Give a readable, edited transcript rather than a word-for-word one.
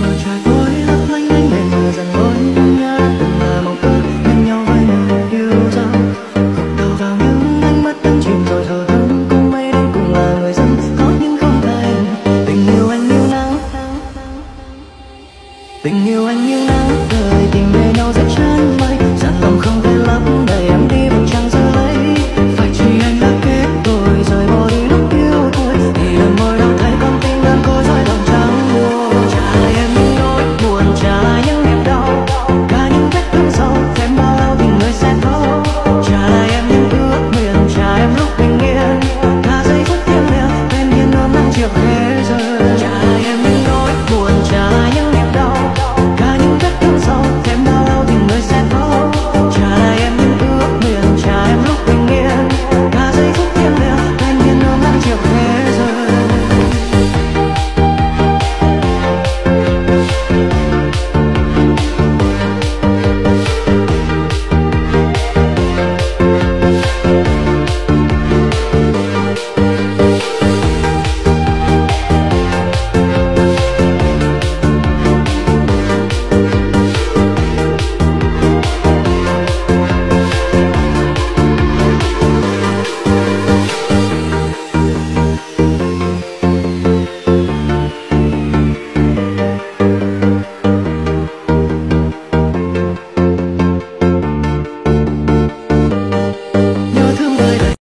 bầu trời tối lấp lánh ánh đèn mờ dần ngôi nhà từng là mộng ước bên nhau với người yêu dấu, gục đầu vào những ánh mắt đắm chìm rồi thở than cùng mây đen cùng là người dân có nhưng không thành tình yêu anh như nắng, tình yêu anh như